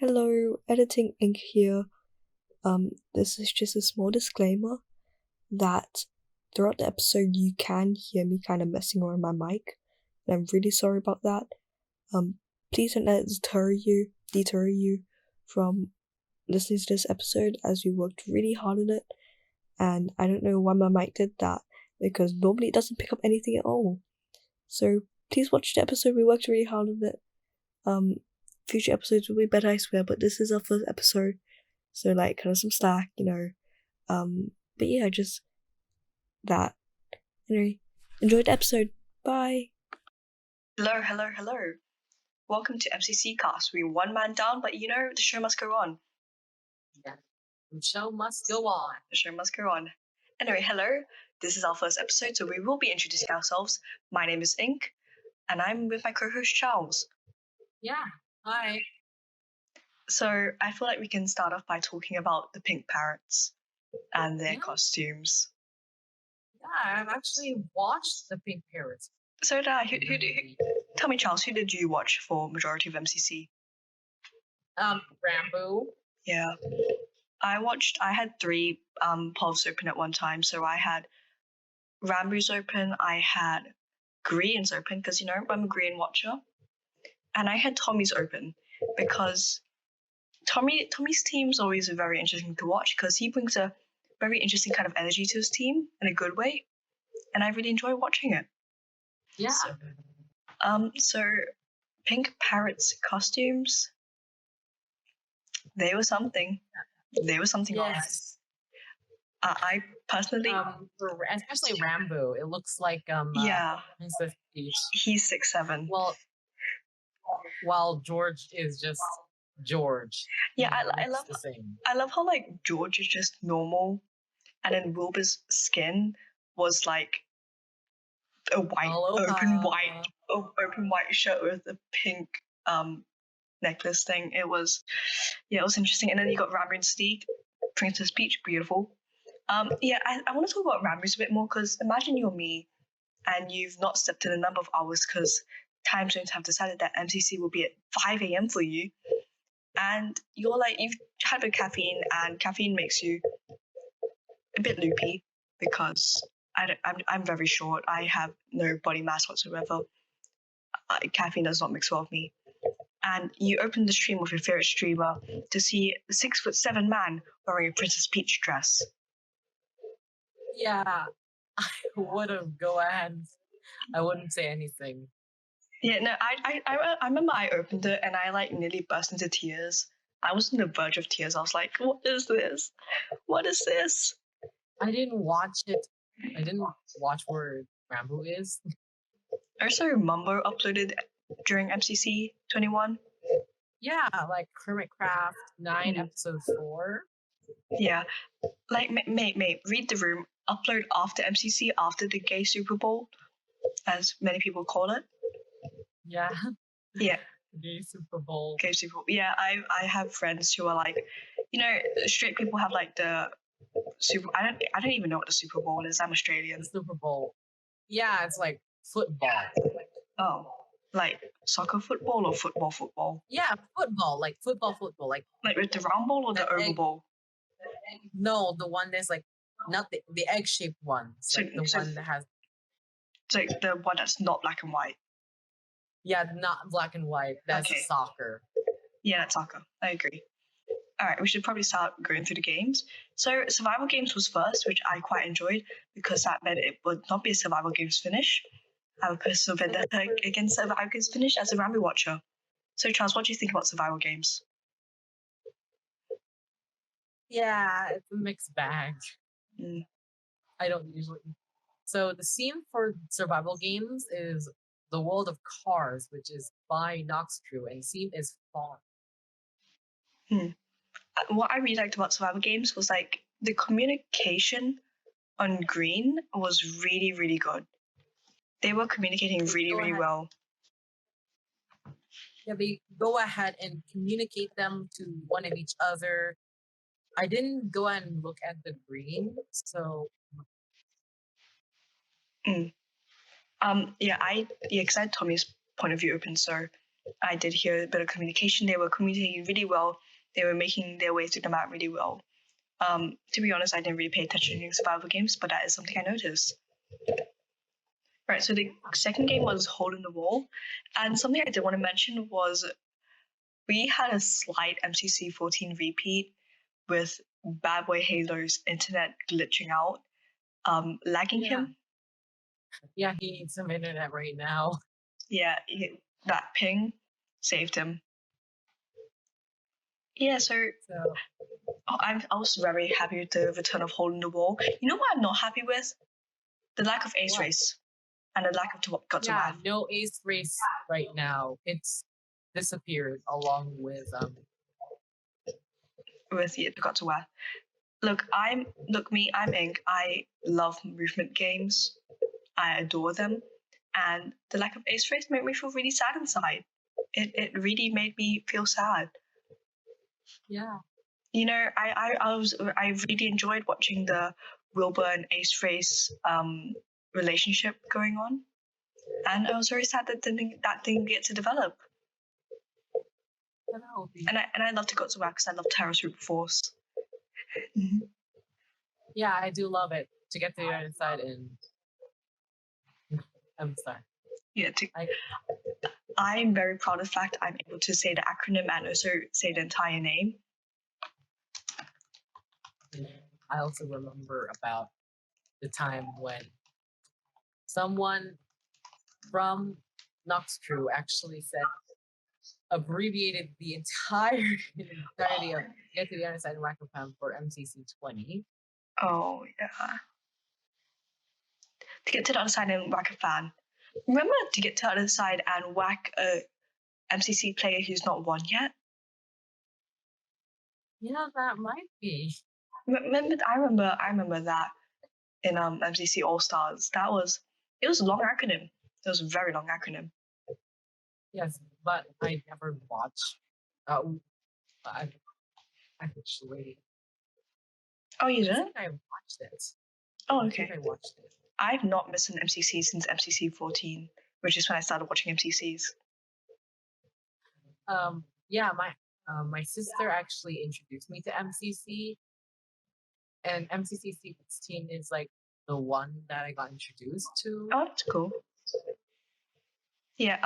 Hello, Editing Inc. here. This is just a small disclaimer that throughout the episode you can hear me kind of messing around my mic, and I'm really sorry about that. Please don't let it deter you from listening to this episode, as we worked really hard on it, and I don't know why my mic did that, because normally it doesn't pick up anything at all. So please watch the episode, we worked really hard on it. Future episodes will be better, I swear, but this is our first episode, so kind of some slack, but yeah, just that. Anyway, enjoy the episode. Bye. Hello. Welcome to MCCCast. We're one man down, but the show must go on. Yeah, the show must go on. The show must go on. Anyway, hello. This is our first episode, so we will be introducing ourselves. My name is Ink, and I'm with my co-host Charles. Yeah, hi. So I feel like we can start off by talking about the pink parrots and their costumes. Yeah, I've actually watched the Pink Parrots. So did I. Who tell me, Charles, who did you watch for majority of MCC? Rambo. Yeah. I had 3 polls open at one time. So I had Rambo's open, I had Green's open, because I'm a Green watcher. And I had Tommy's open because Tommy's team's always very interesting to watch because he brings a very interesting kind of energy to his team in a good way, and I really enjoy watching it. Yeah. So Pink Parrot's costumes, they were something. They were something. Yes. I personally, especially Rambo, it looks like he's 6'7". Well, while George is just George. Yeah, I love the same. I love how George is just normal, and then Wilbur's skin was like a open white shirt with a pink necklace thing. It was interesting. And then you got Rambo and Steed, Princess Peach, beautiful. I want to talk about Rambo's a bit more, because imagine you're me and you've not slept in a number of hours because time zones have decided that MCC will be at 5 a.m. for you, and you've had a bit of caffeine, and caffeine makes you a bit loopy because I'm very short. I have no body mass whatsoever. Caffeine does not mix well with me. And you open the stream of your favorite streamer to see a 6'7" man wearing a Princess Peach dress. Yeah, I would have go ahead. I wouldn't say anything. Yeah, no, I remember I opened it and I nearly burst into tears. I was on the verge of tears. I was like, what is this? What is this? I didn't watch it. I didn't watch where Rambo is. Also, Mumbo uploaded during MCC21. Yeah, like Hermitcraft 9 episode 4. Yeah, mate, read the room. Upload after MCC, after the gay Super Bowl, as many people call it. Yeah. Yeah. Gay Super Bowl. Gay Super Bowl. Yeah, I have friends who are straight people have the Super. I don't even know what the Super Bowl is. I'm Australian. The Super Bowl. Yeah, it's like football. Oh, like soccer football or football? Yeah, football, like football, like with the round ball or the oval ball? No, the one that's not the egg-shaped one. One that has. It's the one that's not black and white. Yeah, not black and white. That's soccer. Yeah, that's soccer. I agree. All right, we should probably start going through the games. So survival games was first, which I quite enjoyed because that meant it would not be a survival games finish. I have a personal vendetta against survival games finish as a Rambo watcher. So Charles, what do you think about survival games? Yeah, it's a mixed bag. I don't usually. So the theme for survival games is the World of Cars, which is by Noxtrew, and the theme is fun. What I really liked about survival games was the communication on Green was really, really good. They were communicating really well. Yeah, they go ahead and communicate them to one of each other. I didn't go and look at the Green, so. Because I had Tommy's point of view open, so I did hear a bit of communication. They were communicating really well. They were making their way through the map really well. To be honest, I didn't really pay attention to survival games, but that is something I noticed. Right, so the second game was Hole in the Wall. And something I did want to mention was we had a slight MCC14 repeat with Bad Boy Halo's internet glitching out, lagging him. Yeah, he needs some internet right now. Yeah, that ping saved him. Yeah, so I was very happy with the return of Hole in the Wall. You know what I'm not happy with? The lack of Ace Race and the lack of Got to Math. No Ace Race right now. It's disappeared along with the Got to Math. Look, I'm Ink. I love movement games. I adore them. And the lack of Ace Race made me feel really sad inside. It really made me feel sad. Yeah. You know, I really enjoyed watching the Wilbur and Ace Race relationship going on, and I was very sad that didn't get to develop. And I love to go to work because I love Terror Super Force. Mm-hmm. Yeah, I do love it. To get to the other side and I'm sorry. Yeah, I'm very proud of the fact I'm able to say the acronym and also say the entire name. I also remember about the time when someone from Nox Crew actually said abbreviated the entirety of Get to the Other Side and Whack a Pound for MCC20. Oh yeah. To get to the other side and whack a fan. Remember to get to the other side and whack a MCC player who's not won yet? Yeah, that might be. I remember that in MCC All Stars. It was a long acronym. It was a very long acronym. Yes, but I never watched. I actually. Oh, you didn't? I watched it. Oh, okay. I watched it. I've not missed an MCC since MCC14, which is when I started watching MCCs. Yeah, my sister actually introduced me to MCC, and MCC16 is like the one that I got introduced to. Oh, that's cool. Yeah.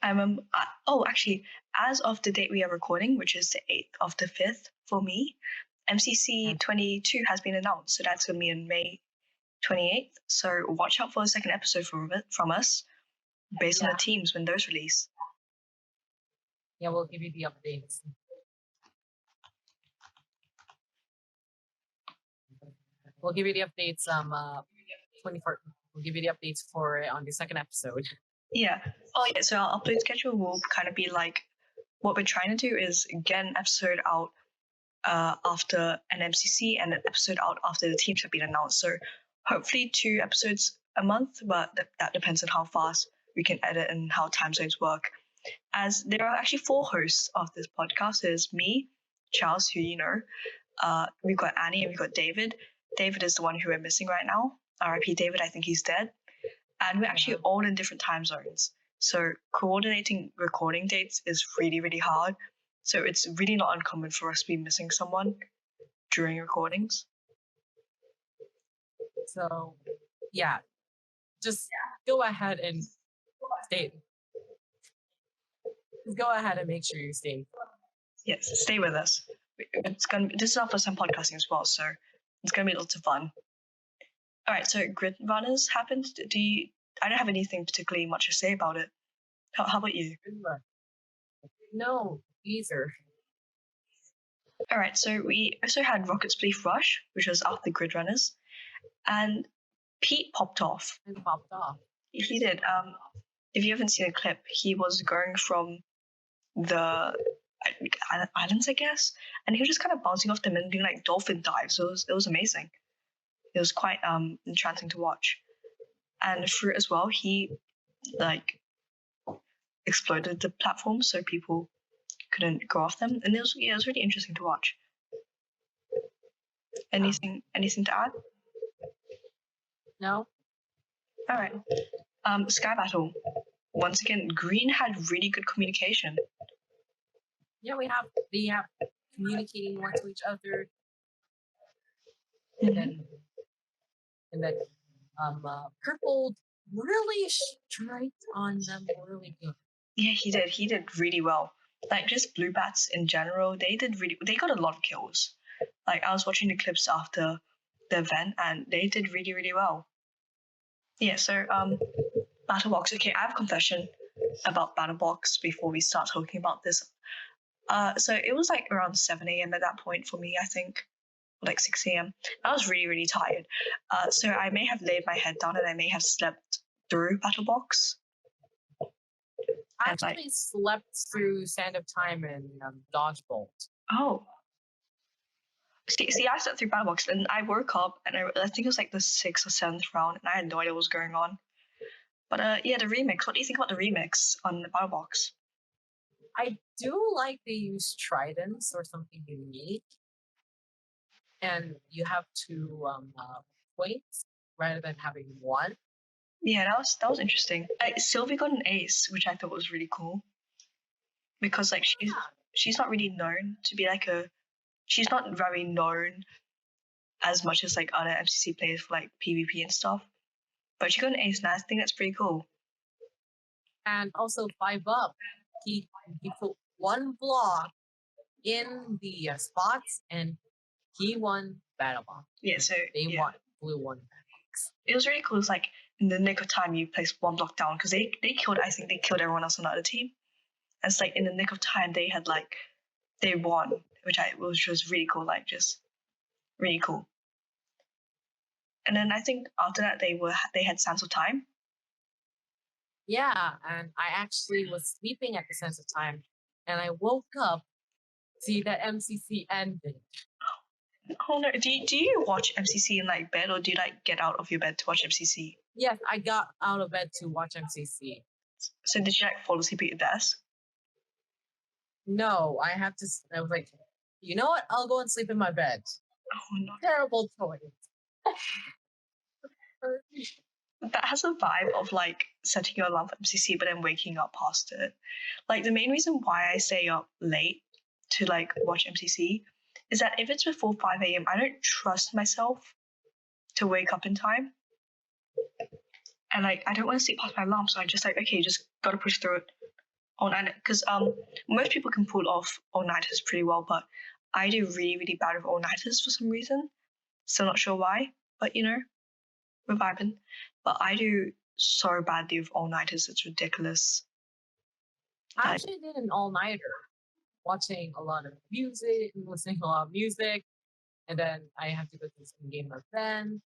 I remember. Actually, as of the date we are recording, which is the 8th of the 5th for me, MCC22 has been announced. So that's gonna be on May 28th. So watch out for the second episode from us, based on the teams when those release. Yeah, we'll give you the updates. We'll give you the updates 24. We'll give you the updates for on the second episode. Yeah. Oh yeah. So our upload schedule will kind of be like what we're trying to do is get an episode out after an MCC and an episode out after the teams have been announced. So hopefully 2 episodes a month, but that depends on how fast we can edit and how time zones work. As there are actually 4 hosts of this podcast. There's me, Charles, who you know. We've got Annie and we've got David. David is the one who we're missing right now. RIP David, I think he's dead. And we're actually all in different time zones. So coordinating recording dates is really, really hard. So it's really not uncommon for us to be missing someone during recordings. So, yeah, just go ahead and stay. Just go ahead and make sure you stay. Yes, stay with us. This is our first time podcasting as well, so it's gonna be lots of fun. All right, so Grid Runners happened. I don't have anything particularly much to say about it. How about you? No, either. All right, so we also had Rocket's Belief Rush, which was after the Grid Runners, and Pete popped off. He did. If you haven't seen a clip, he was going from the islands, I guess, and he was just kind of bouncing off them and doing like dolphin dives. It was amazing. It was quite enchanting to watch. And Fruit as well, he like exploded the platform so people couldn't go off them, and it was really interesting to watch. Anything to add? No. All right. Sky Battle. once again, Green had really good communication. Yeah, they have communicating one to each other, and then Purple really striked on them really good. Yeah, he did really well. Like just blue bats in general, they got a lot of kills. Like I was watching the clips after the event and they did really, really well. Yeah, so Battle Box. Okay, I have a confession about Battle Box before we start talking about this. So it was like around 7 a.m. at that point for me, I think, like 6 a.m. I was really, really tired. So I may have laid my head down and I may have slept through Battle Box. I actually slept through Sand of Time and Dodgebolt. Oh. See, I slept through Battle Box and I woke up and I think it was like the 6th or 7th round and I had no idea what was going on. But yeah, the remix. What do you think about the remix on the Battle Box? I do like they use tridents or something unique, and you have two points rather than having one. Yeah, that was interesting. Sylvie got an ace, which I thought was really cool because like she's not really known to be like she's not very known as much as like other MCC players for like PvP and stuff. But she got an ace, and I think that's pretty cool. And also 5-up, he put one block in the spots, and he won Battle Box. Yeah, so they won. Blue won Battle Box. It was really cool. It's like in the nick of time you place one block down because they killed. I think they killed everyone else on the other team. And it's like in the nick of time they had like they won, which was really cool. Like just really cool. And then I think after that they had Sands of Time. Yeah, and I actually was sleeping at the Sands of Time, and I woke up to see that MCC ended. Oh no! Do you watch MCC in like bed, or do you like get out of your bed to watch MCC? Yes, I got out of bed to watch MCC. So did you like fall asleep at your desk? No, I was like, you know what? I'll go and sleep in my bed. Oh no! Terrible choice. That has a vibe of like setting your alarm for MCC, but then waking up past it. Like the main reason why I stay up late to like watch MCC is that if it's before 5 a.m., I don't trust myself to wake up in time. And like I don't want to sleep past my alarm, so I just like, okay, just gotta push through it all night. Because most people can pull off all nighters pretty well, but I do really, really bad with all nighters for some reason. Still not sure why, but you know, we're vibing. But I do so badly with all nighters, it's ridiculous. I actually did an all nighter, watching a lot of music, listening to a lot of music, and then I have to go to some game event.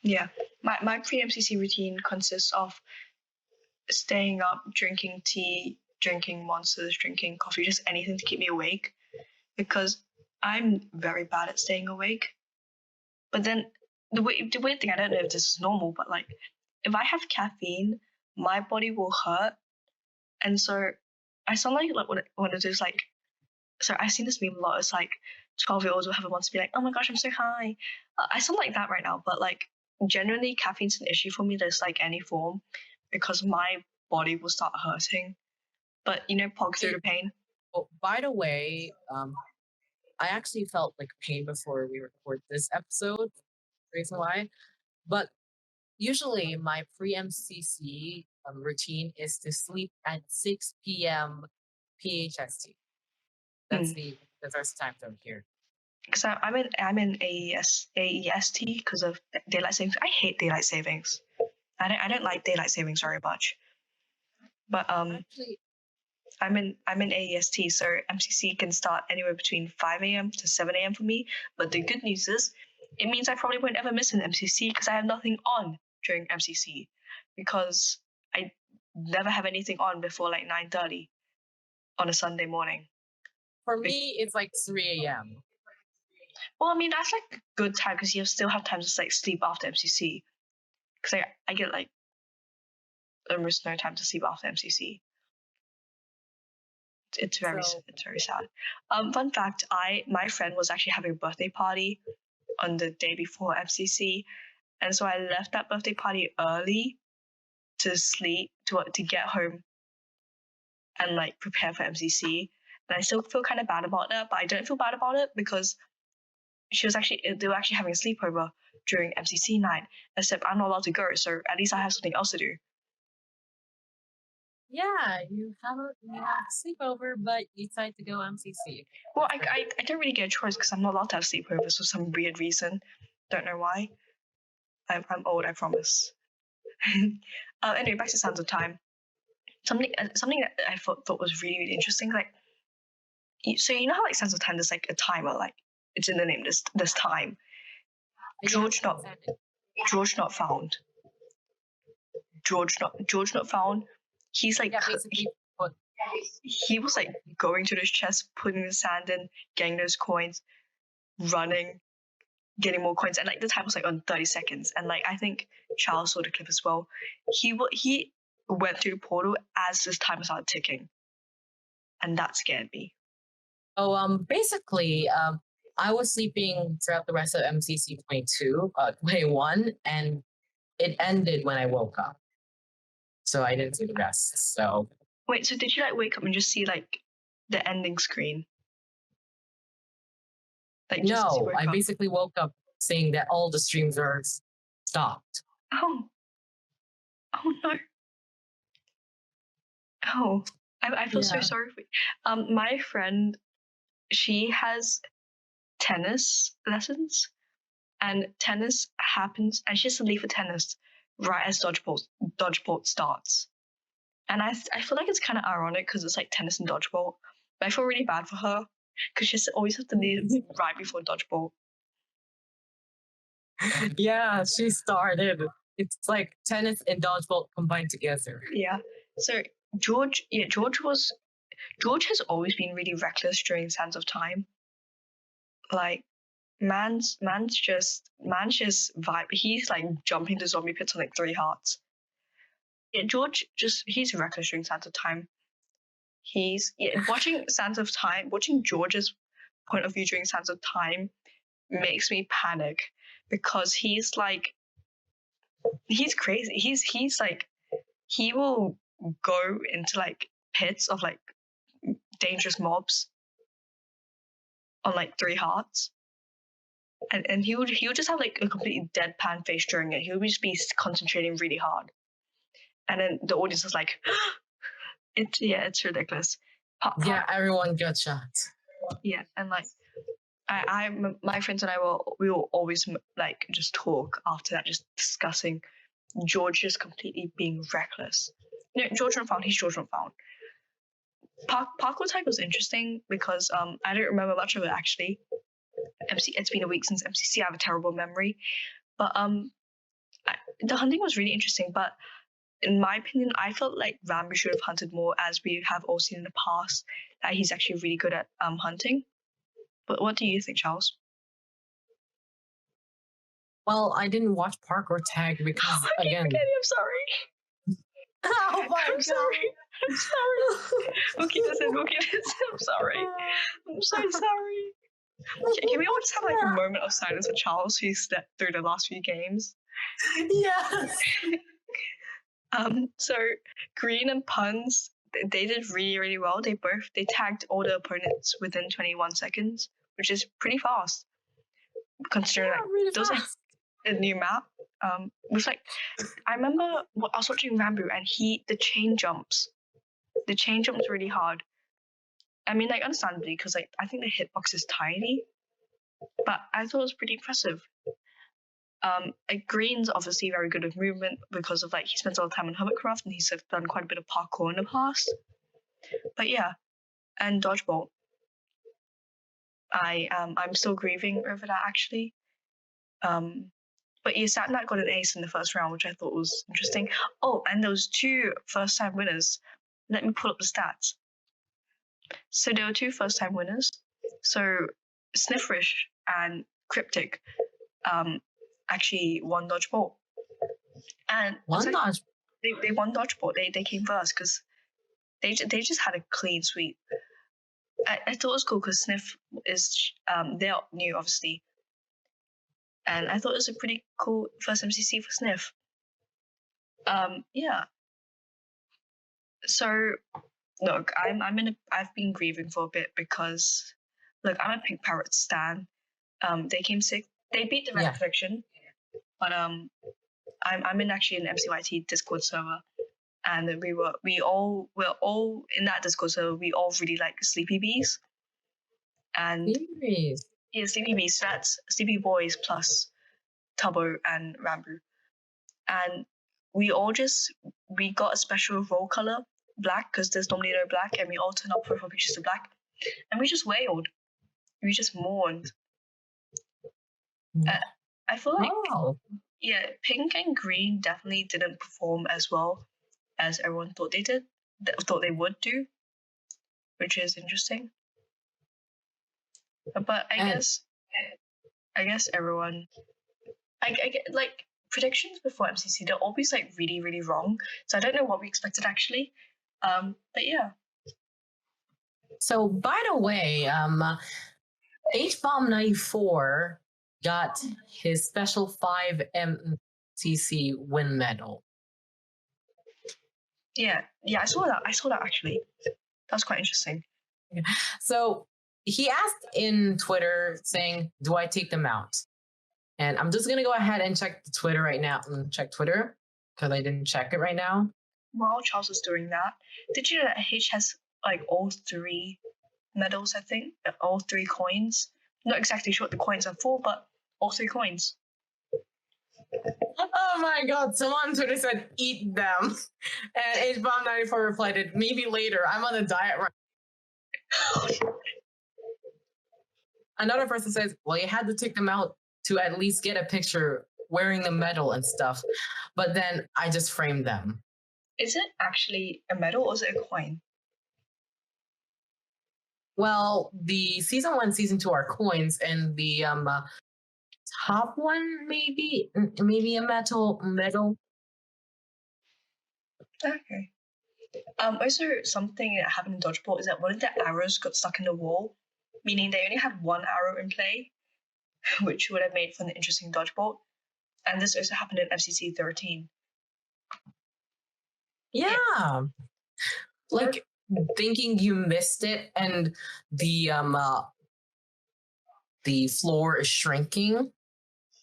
Yeah, my pre-MCC routine consists of staying up, drinking tea, drinking monsters, drinking coffee, just anything to keep me awake, because I'm very bad at staying awake. But then the weird thing, I don't know if this is normal, but like if I have caffeine, my body will hurt, and so I sound like one of those like. So I've seen this meme a lot. It's like 12-year-olds will have a monster be like, "Oh my gosh, I'm so high." I sound like that right now, but like generally, caffeine's an issue for me. There's like any form, because my body will start hurting. But you know, pog through the pain. Oh, by the way, I actually felt like pain before we record this episode. Reason why, but usually my pre-MCC routine is to sleep at 6 p.m. PHST. That's the first time I'm here. Because I'm in AEST because of daylight savings. I hate daylight savings. I don't like daylight savings very much. But actually, I'm in AEST, so MCC can start anywhere between 5 a.m. to 7 a.m. for me. But the good news is, it means I probably won't ever miss an MCC because I have nothing on during MCC, because I never have anything on before like 9:30 on a Sunday morning. For me, it's like 3 a.m. Well, I mean that's like a good time because you still have time to like sleep after MCC. Because I get like almost no time to sleep after MCC. It's very sad. Fun fact: my friend was actually having a birthday party on the day before MCC, and so I left that birthday party early to sleep to get home and like prepare for MCC. And I still feel kind of bad about that, but I don't feel bad about it because they were actually having a sleepover during MCC night. Except I'm not allowed to go, so at least I have something else to do. Yeah, you have a sleepover, but you decide to go MCC. Well, I don't really get a choice because I'm not allowed to have sleepovers for some weird reason. Don't know why. I'm old, I promise. Anyway, back to Sands of Time. Something that I thought was really, really interesting. Like, so you know how like Sands of Time, there's like a timer, like it's in the name. There's time. George not found. George not found. He's like he was like going to this chest, putting the sand in, getting those coins, running, getting more coins, and like the time was like on 30 seconds. And like I think Charles saw the clip as well. He went through the portal as this timer started ticking, and that scared me. Oh, basically, I was sleeping throughout the rest of MCC21, and it ended when I woke up. So I didn't see the rest. So wait, so did you like wake up and just see like the ending screen? Like, no, I basically woke up seeing that all the streams are stopped. Oh no. Oh, I feel so sorry for you. My friend, she has tennis lessons, and tennis happens, and she has to leave for tennis right as dodgeball starts. And I feel like it's kind of ironic because it's like tennis and dodgeball, but I feel really bad for her because she always has to leave right before dodgeball. Yeah, she started. It's like tennis and dodgeball combined together. Yeah. So George has always been really reckless during Sands of Time. Like man's just vibe. He's like jumping to zombie pits on like 3 hearts. Yeah, George he's reckless during Sands of Time. He's watching Sands of Time, watching George's point of view during Sands of Time makes me panic because he's crazy. He's like he will go into like pits of like dangerous mobs on like 3 hearts. And he'll just have like a completely deadpan face during it. He'll just be concentrating really hard. And then the audience is like, it's ridiculous. Yeah, everyone got shot. Yeah, and like my friends and we will always like just talk after that, just discussing George just completely being reckless. George not found. He's George not found. Parkour tag was interesting because I don't remember much of it actually. It's been a week since MCC. I have a terrible memory, but the hunting was really interesting. But in my opinion, I felt like Rambo should have hunted more, as we have all seen in the past that he's actually really good at hunting. But what do you think, Charles? Well, I didn't watch Parkour Tag because again, I'm sorry. Oh my I'm sorry. I'm sorry. Okay, listen. I'm sorry. I'm so sorry. Can we all just have like a moment of silence for Charles, who slept through the last few games? Yes. So Green and Puns, they did really, really well. They tagged all the opponents within 21 seconds, which is pretty fast, considering really those like a new map. Was like I remember I was watching Rambo and the chain jumps really hard. I mean, like understandably, because like I think the hitbox is tiny, but I thought it was pretty impressive. Like Green's obviously very good with movement because of like he spends a lot of time on hovercraft and he's done quite a bit of parkour in the past. But yeah, and dodgeball. I'm still grieving over that actually. But yeah, Satnat got an ace in the first round, which I thought was interesting. Oh, and those 2 first-time winners. Let me pull up the stats. So there were 2 first-time winners. So Sniffrish and Cryptic actually won dodgeball. And they won dodgeball. They came first because they just had a clean sweep. I thought it was cool because Sniff is they're new obviously, and I thought it was a pretty cool first MCC for Sniff. Yeah. So look, I've been grieving for a bit because look, I'm a Pink Parrot stan. They came sick. They beat the Red Prediction, but I'm in actually an MCYT Discord server, and we're all in that Discord server. We all really like Sleepy Bees, and Sleepy Bees. So that's Sleepy Boys plus Tubbo and Rambu, and we got a special role color black because there's normally no black, and we all turn our profile pictures to black, and we just wailed, we just mourned. I feel like pink and green definitely didn't perform as well as everyone thought they would do, which is interesting. But I guess everyone, I get like predictions before MCC, they're always like really, really wrong. So I don't know what we expected actually. But yeah. So by the way, H-Bomb94 got his special 5 MCC win medal. Yeah, I saw that actually. That was quite interesting. So he asked in Twitter saying, do I take them out? And I'm just going to go ahead and check the Twitter right now and check Twitter because I didn't check it right now. While Charles was doing that, did you know that H has like all 3 medals, I think? All 3 coins? Not exactly sure what the coins are for, but all 3 coins. Oh my god, someone on Twitter said, eat them. And H-Bomb94 replied, maybe later. I'm on a diet right now. Another person says, well, you had to take them out to at least get a picture wearing the medal and stuff. But then I just framed them. Is it actually a medal or is it a coin? Well, the season 1, season 2 are coins, and the top one maybe a medal. Okay. Also, something that happened in Dodgeball is that one of the arrows got stuck in the wall, meaning they only had 1 arrow in play, which would have made for an interesting Dodgeball. And this also happened in MCC13. Yeah. Like thinking you missed it and the floor is shrinking.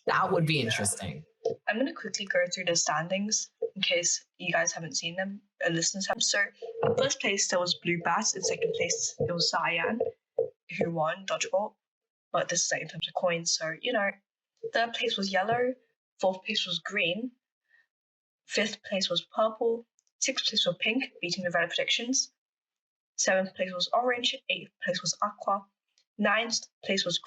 That would be interesting. I'm going to quickly go through the standings in case you guys haven't seen them, listeners have. So, in first place, there was Blue Bass. In second place, it was Cyan, who won Dodgeball. But this is like in terms of coins, so, you know. Third place was Yellow. Fourth place was Green. Fifth place was Purple. Sixth place was Pink, beating the Red predictions. Seventh place was Orange. Eighth place was Aqua. Ninth place was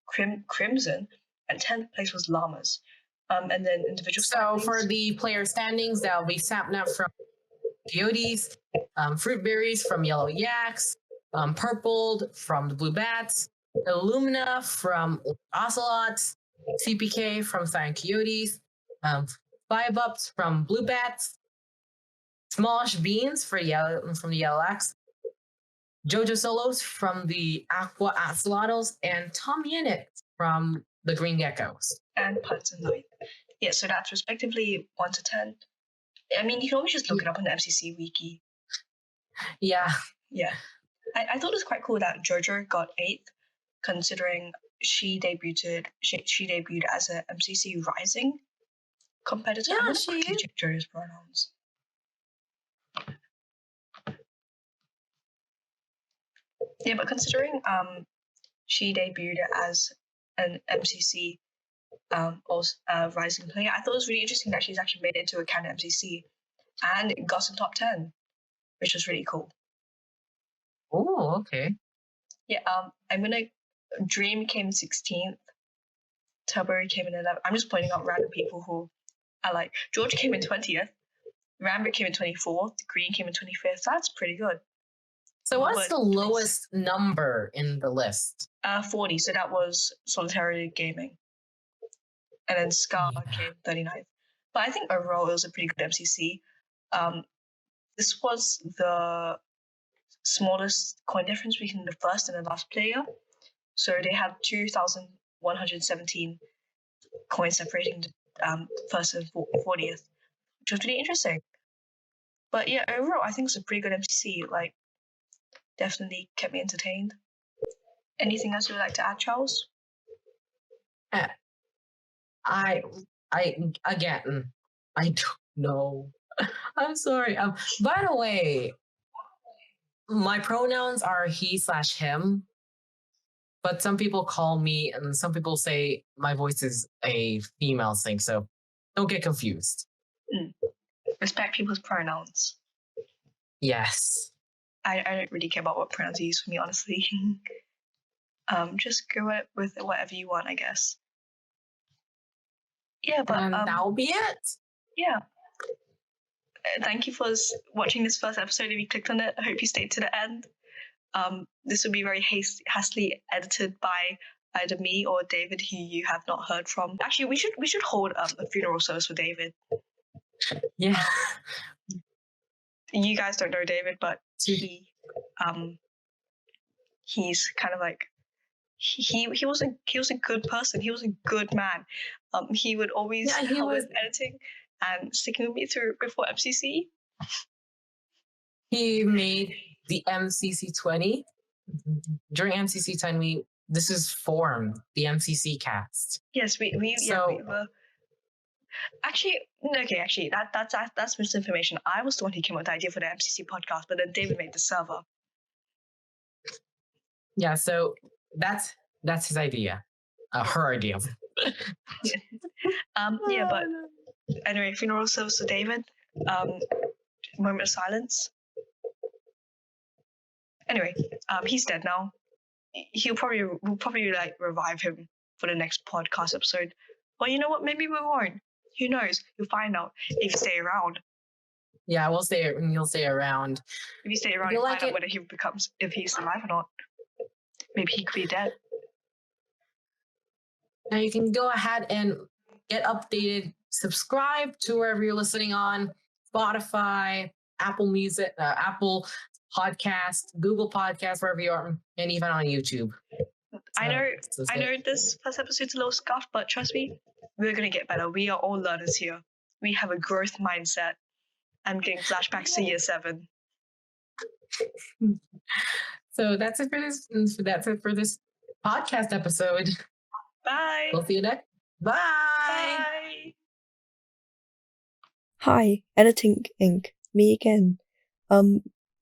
Crimson. And 10th place was Llamas. And then individual standings. So for the player standings, that'll be Sapnap from Coyotes, Fruit Berries from Yellow Yaks, Purpled from the Blue Bats, Illumina from Ocelots, CPK from Cyan Coyotes, Five Ups from Blue Bats, Smallish Beans from the Yellow Yaks, Jojo Solos from the Aqua Ocelots, and Tom Yannick from the Green Geckos. And Puds and Night. Yeah, so that's respectively 1 to 10. I mean, you can always just look it up on the MCC Wiki. Yeah. Yeah. I thought it was quite cool that JoJo got 8th, considering she debuted as a MCC Rising competitor. Yeah, she check JoJo's pronouns. Yeah, but considering she debuted as an MCC Rising player, I thought it was really interesting that she's actually made it into a canon MCC and got some top 10, which was really cool. Oh, okay. Yeah, Dream came 16th. Tilbury came in 11th. I'm just pointing out random people who I like. George came in 20th. Rambert came in 24th. Green came in 25th. That's pretty good. So what's the lowest number in the list? 40. So that was Solitary Gaming. And then Scar came 39th. But I think overall it was a pretty good MCC. This was the smallest coin difference between the first and the last player. So they had 2,117 coins separating the first and 40th, which was really interesting. But yeah, overall, I think it's a pretty good MCC. Like, definitely kept me entertained. Anything else you would like to add, Charles? I again, I don't know. I'm sorry. By the way, my pronouns are he/him, but some people call me and some people say my voice is a female thing, so don't get confused. Respect people's pronouns. Yes. I don't really care about what pronouns you use for me, honestly. Just go with whatever you want, I guess. Yeah, but that will be it. Yeah. Thank you for watching this first episode. If you clicked on it, I hope you stayed to the end. This will be very hastily edited by either me or David, who you have not heard from. Actually, we should hold a funeral service for David. Yeah. You guys don't know David, but he's kind of like he was a good person. He was a good man. He would always help with editing and sticking with me through before MCC. He made the MCC20. During MCC20, this is formed, the MCCCast. Yes, we were. Actually, that's misinformation. I was the one who came up with the idea for the MCC podcast, but then David made the server. Yeah, so that's his idea, her idea. Yeah, but anyway, funeral service for David. Moment of silence. Anyway, he's dead now. We'll probably like revive him for the next podcast episode. Well, you know what? Maybe we won't. Who knows? You'll find out if you stay around. Yeah, we'll stay. You'll stay around. If you stay around, you'll find out whether if he's alive or not. Maybe he could be dead. Now you can go ahead and get updated. Subscribe to wherever you're listening on: Spotify, Apple Music, Apple Podcast, Google Podcast, wherever you are, and even on YouTube. I know this first episode's a little scuffed, but trust me, we're gonna get better. We are all learners here. We have a growth mindset. I'm getting flashbacks to year 7. So that's it for this. That's it for this podcast episode. Bye. We'll see you next. Bye. Bye. Hi, Editing Inc. Me again.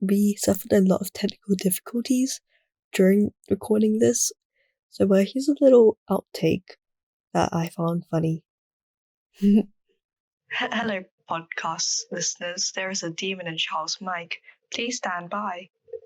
We suffered a lot of technical difficulties during recording this, so here's a little outtake that I found funny. Hello, podcast listeners. There is a demon in Charles' mic. Please stand by.